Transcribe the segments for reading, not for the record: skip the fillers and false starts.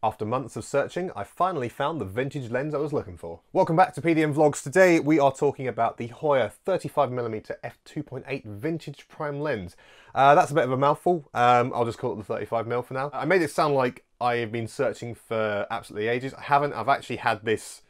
After months of searching, I finally found the vintage lens I was looking for. Welcome back to PDM Vlogs. Today we are talking about the Hoya 35mm f2.8 vintage prime lens. That's a bit of a mouthful. I'll just call it the 35mm for now. I made it sound like I've been searching for absolutely ages. I haven't. I've actually had this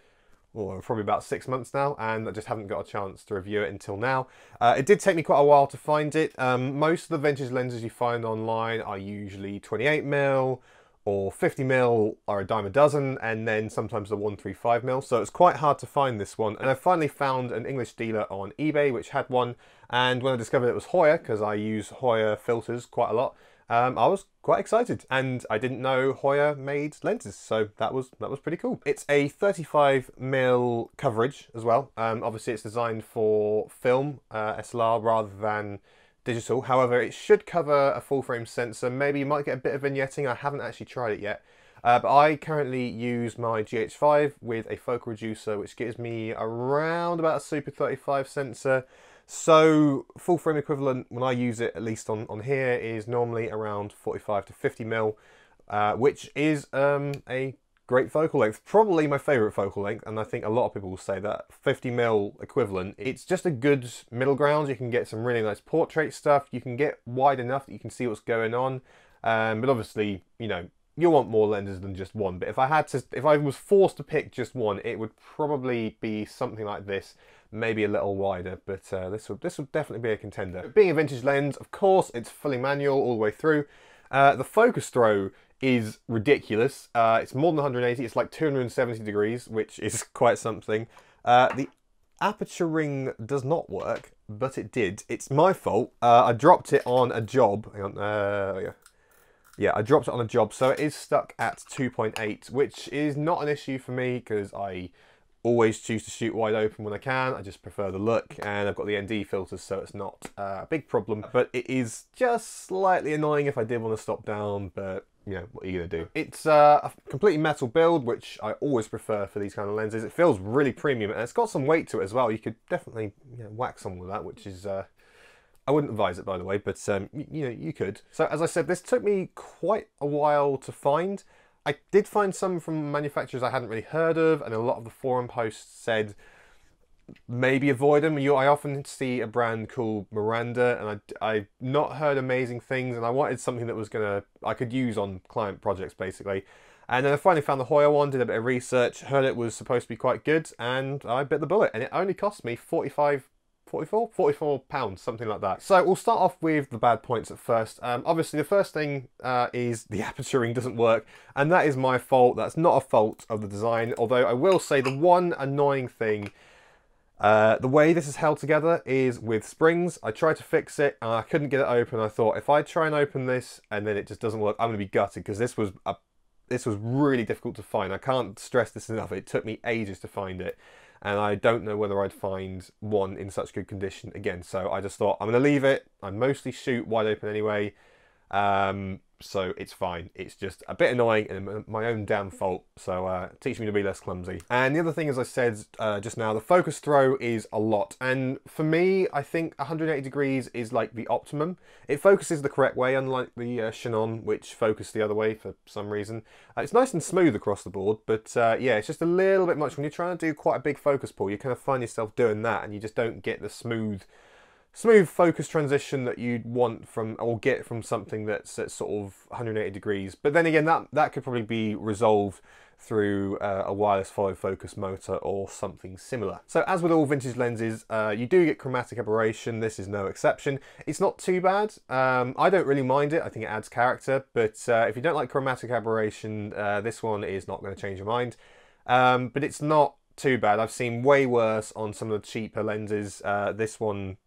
probably about 6 months now, and I just haven't got a chance to review it until now. It did take me quite a while to find it. Most of the vintage lenses you find online are usually 28mm or 50mm are a dime a dozen, and then sometimes the 135mm, so it's quite hard to find this one. And I finally found an English dealer on eBay which had one, and when I discovered it was Hoya, because I use Hoya filters quite a lot, I was quite excited, and I didn't know Hoya made lenses, so that was pretty cool. It's a 35mm coverage as well. Obviously it's designed for film, SLR, rather than digital. However, it should cover a full frame sensor. Maybe you might get a bit of vignetting. I haven't actually tried it yet. But I currently use my GH5 with a focal reducer, which gives me around about a Super 35 sensor. So full frame equivalent, when I use it, at least on here, is normally around 45 to 50mm, which is a great focal length. Probably my favourite focal length, and I think a lot of people will say that 50mm equivalent. It's just a good middle ground. You can get some really nice portrait stuff. You can get wide enough that you can see what's going on. But obviously, you know, you'll want more lenses than just one. But if I was forced to pick just one, it would probably be something like this, maybe a little wider. But this would definitely be a contender. Being a vintage lens, of course, it's fully manual all the way through. The focus throw is ridiculous. It's more than 180, it's like 270 degrees, which is quite something. The aperture ring does not work, but it did. It's my fault. I dropped it on a job. Hang on, yeah, I dropped it on a job, so it is stuck at 2.8, which is not an issue for me because I always choose to shoot wide open when I can. I just prefer the look, and I've got the ND filters, so it's not a big problem. But it is just slightly annoying if I did want to stop down, but you know, what are you going to do? It's a completely metal build, which I always prefer for these kind of lenses. It feels really premium, and it's got some weight to it as well. You could definitely, you know, whack someone with that, which is... I wouldn't advise it, by the way, but you know, you could. So as I said, this took me quite a while to find. I did find some from manufacturers I hadn't really heard of, and a lot of the forum posts said maybe avoid them. I often see a brand called Miranda, and I've not heard amazing things, and I wanted something that I could use on client projects basically. And then I finally found the Hoya one, did a bit of research, heard it was supposed to be quite good, and I bit the bullet, and it only cost me 44 pounds, something like that. So we'll start off with the bad points at first. Obviously the first thing is the aperture ring doesn't work, and that is my fault. That's not a fault of the design, although I will say the one annoying thing, the way this is held together is with springs. I tried to fix it and I couldn't get it open. I thought if I try and open this and then it just doesn't work, I'm going to be gutted, because this was really difficult to find. I can't stress this enough. It took me ages to find it, and I don't know whether I'd find one in such good condition again. So I just thought I'm going to leave it. I mostly shoot wide open anyway, so it's fine. It's just a bit annoying and my own damn fault. So teach me to be less clumsy. And the other thing, as I said just now, the focus throw is a lot. And for me, I think 180 degrees is like the optimum. It focuses the correct way, unlike the Shannon, which focused the other way for some reason. It's nice and smooth across the board, but yeah, it's just a little bit much. When you're trying to do quite a big focus pull, you kind of find yourself doing that, and you just don't get the smooth focus transition that you'd want from, or get from, something that's at sort of 180 degrees. But then again, that could probably be resolved through a wireless follow focus motor or something similar. So as with all vintage lenses, you do get chromatic aberration. This is no exception. It's not too bad. I don't really mind it. I think it adds character, but if you don't like chromatic aberration, this one is not going to change your mind. But it's not too bad. I've seen way worse on some of the cheaper lenses. This one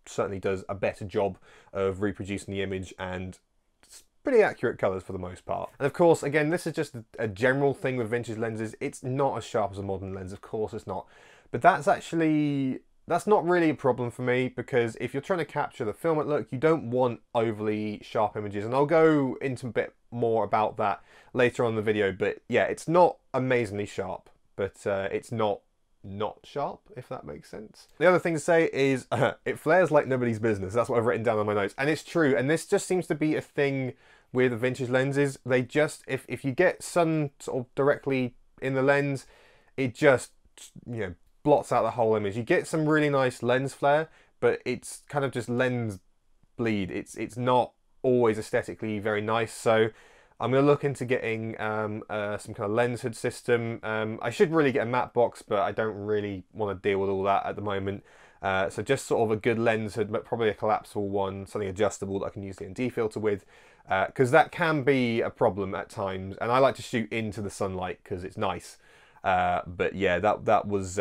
certainly does a better job of reproducing the image, and it's pretty accurate colours for the most part. And of course, again, this is just a general thing with vintage lenses. It's not as sharp as a modern lens, of course it's not. But that's not really a problem for me, because if you're trying to capture the filament look, you don't want overly sharp images. And I'll go into a bit more about that later on in the video. But yeah, it's not amazingly sharp, but it's not sharp, if that makes sense. The other thing to say is it flares like nobody's business. That's what I've written down on my notes, and it's true. And this just seems to be a thing with the vintage lenses. They just, if you get sun sort of directly in the lens, it just, you know, blots out the whole image. You get some really nice lens flare, but it's kind of just lens bleed. It's not always aesthetically very nice. So I'm going to look into getting some kind of lens hood system. I should really get a matte box, but I don't really want to deal with all that at the moment. So just sort of a good lens hood, but probably a collapsible one, something adjustable that I can use the ND filter with, because that can be a problem at times. And I like to shoot into the sunlight because it's nice. But yeah, that was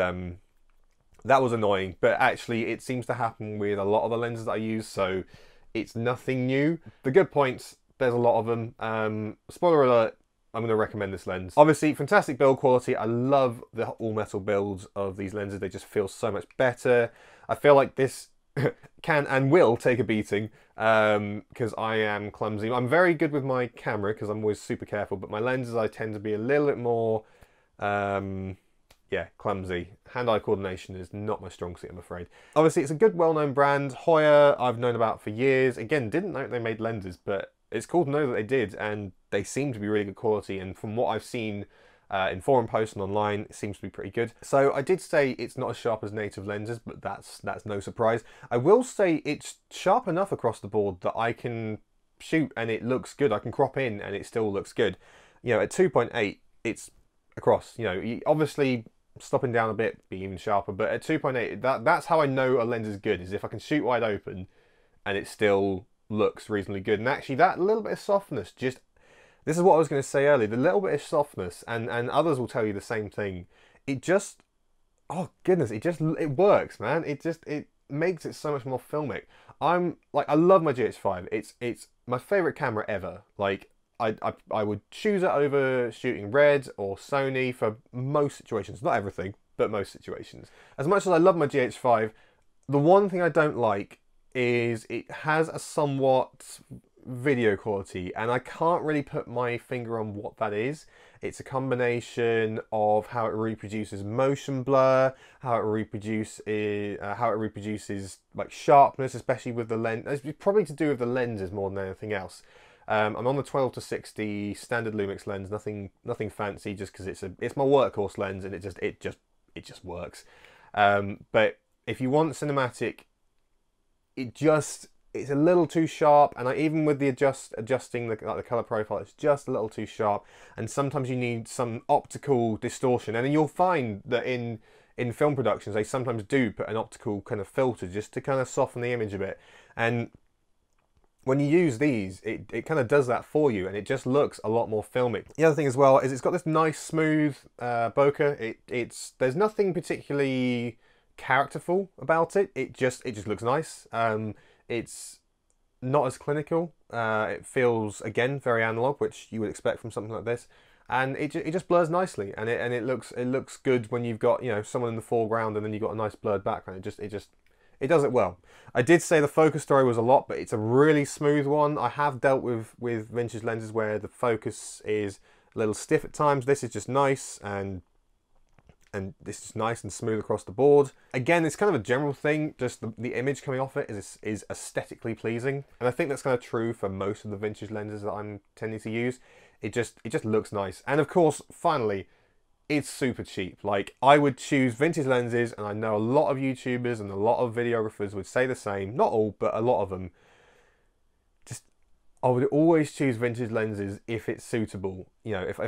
annoying. But actually, it seems to happen with a lot of the lenses that I use, so it's nothing new. The good points, there's a lot of them. Spoiler alert, I'm going to recommend this lens. Obviously, fantastic build quality. I love the all-metal builds of these lenses. They just feel so much better. I feel like this can and will take a beating because I am clumsy. I'm very good with my camera because I'm always super careful, but my lenses, I tend to be a little bit more, yeah, clumsy. Hand-eye coordination is not my strong suit, I'm afraid. Obviously, it's a good, well-known brand. Hoya, I've known about for years. Again, didn't know they made lenses, but it's cool to know that they did, and they seem to be really good quality. And from what I've seen in forum posts and online, it seems to be pretty good. So I did say it's not as sharp as native lenses, but that's no surprise. I will say it's sharp enough across the board that I can shoot and it looks good. I can crop in and it still looks good. You know, at 2.8, it's across. You know, obviously stopping down a bit, be even sharper, but at 2.8, that's how I know a lens is good, is if I can shoot wide open and it still looks reasonably good. And actually that little bit of softness, just, this is what I was going to say earlier, the little bit of softness, and others will tell you the same thing, it just, oh goodness, it works, man. It makes it so much more filmic. I love my GH5. It's my favorite camera ever. Like, I would choose it over shooting Red or Sony for most situations. Not everything, but most situations. As much as I love my GH5, the one thing I don't like is it has a somewhat video quality, and I can't really put my finger on what that is. It's a combination of how it reproduces motion blur, how it reproduces like sharpness, especially with the lens. It's probably to do with the lenses more than anything else. I'm on the 12-60 standard Lumix lens, nothing fancy, just because it's my workhorse lens and it just works. But if you want cinematic, it's a little too sharp, and even with the adjusting the color profile, it's just a little too sharp. And sometimes you need some optical distortion, and then you'll find that in film productions they sometimes do put an optical kind of filter just to kind of soften the image a bit. And when you use these, it kind of does that for you, and it just looks a lot more filmic. The other thing as well is it's got this nice smooth bokeh. There's nothing particularly characterful about it. It just looks nice. It's not as clinical. It feels, again, very analog, which you would expect from something like this. And it just blurs nicely, and it looks good when you've got, you know, someone in the foreground and then you've got a nice blurred background. It does it well. I did say the focus story was a lot, but it's a really smooth one. I have dealt with vintage lenses where the focus is a little stiff at times. This is just nice, and this is nice and smooth across the board. Again, it's kind of a general thing, just the image coming off it is aesthetically pleasing. And I think that's kind of true for most of the vintage lenses that I'm tending to use. It just looks nice. And of course, finally, it's super cheap. Like, I would choose vintage lenses, and I know a lot of YouTubers and a lot of videographers would say the same. Not all, but a lot of them. I would always choose vintage lenses if it's suitable. You know, if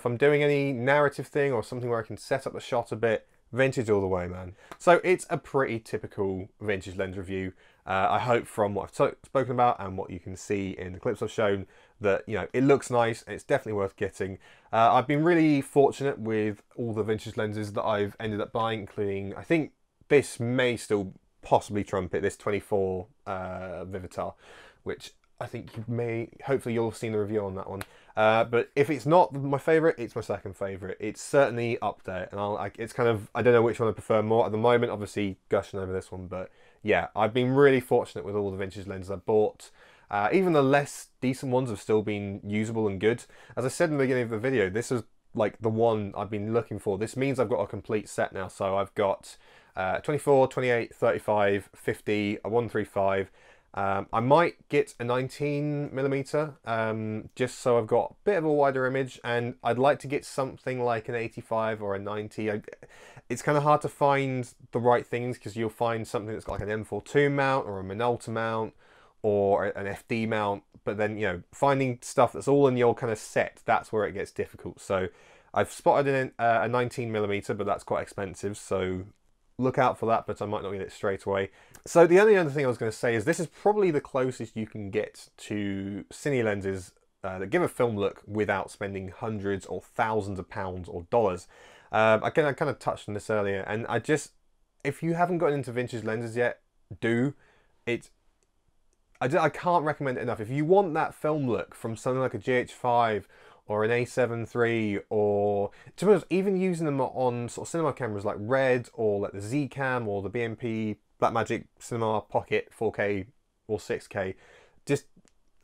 I'm doing any narrative thing or something where I can set up the shot a bit, vintage all the way, man. So it's a pretty typical vintage lens review. I hope from what I've spoken about and what you can see in the clips I've shown that, you know, it looks nice and it's definitely worth getting. I've been really fortunate with all the vintage lenses that I've ended up buying, including, I think this may still possibly trump it, this 24 Vivitar, which I think hopefully you'll have seen the review on that one. But if it's not my favourite, it's my second favourite. It's certainly up there, and it's kind of, I don't know which one I prefer more at the moment, obviously gushing over this one, but yeah, I've been really fortunate with all the vintage lenses I bought. Even the less decent ones have still been usable and good. As I said in the beginning of the video, this is like the one I've been looking for. This means I've got a complete set now, so I've got 24, 28, 35, 50, a 135, I might get a 19mm just so I've got a bit of a wider image, and I'd like to get something like an 85 or a 90. It's kind of hard to find the right things because you'll find something that's got like an M42 mount or a Minolta mount or an FD mount, but then, you know, finding stuff that's all in your kind of set, that's where it gets difficult. So I've spotted a 19mm, but that's quite expensive, so look out for that, but I might not get it straight away. So the only other thing I was going to say is this is probably the closest you can get to cine lenses that give a film look without spending hundreds or thousands of pounds or dollars. I kind of touched on this earlier, and if you haven't gotten into vintage lenses yet, do. I can't recommend it enough. If you want that film look from something like a GH5 or an A7 III, or to be honest, even using them on sort of cinema cameras like Red or like the Z-Cam or the BMP Blackmagic Cinema Pocket 4K or 6K,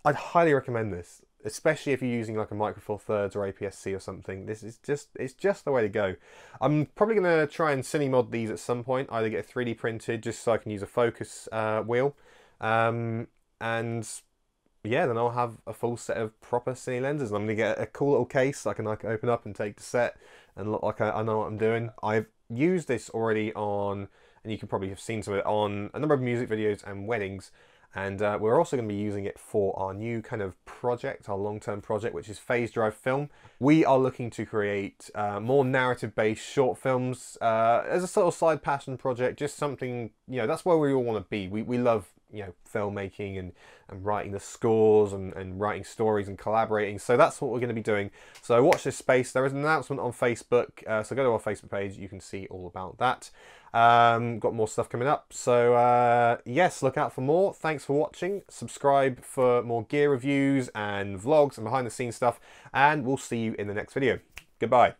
I'd highly recommend this, especially if you're using like a Micro Four Thirds or APS-C or something. It's just the way to go. I'm probably going to try and cine mod these at some point, either get 3D printed just so I can use a focus wheel, and yeah, then I'll have a full set of proper cine lenses. I'm going to get a cool little case I can like open up and take to set and look like I know what I'm doing. I've used this already on, and you can probably have seen some of it on a number of music videos and weddings. And we're also going to be using it for our new kind of project, our long-term project, which is Phase Drive Film. We are looking to create more narrative-based short films as a sort of side passion project, just something, you know, that's where we all want to be. We love, you know, filmmaking and writing the scores and writing stories and collaborating. So that's what we're going to be doing. So watch this space. There is an announcement on Facebook. So go to our Facebook page. You can see all about that. Got more stuff coming up. So yes, look out for more. Thanks for watching. Subscribe for more gear reviews and vlogs and behind the scenes stuff. And we'll see you in the next video. Goodbye.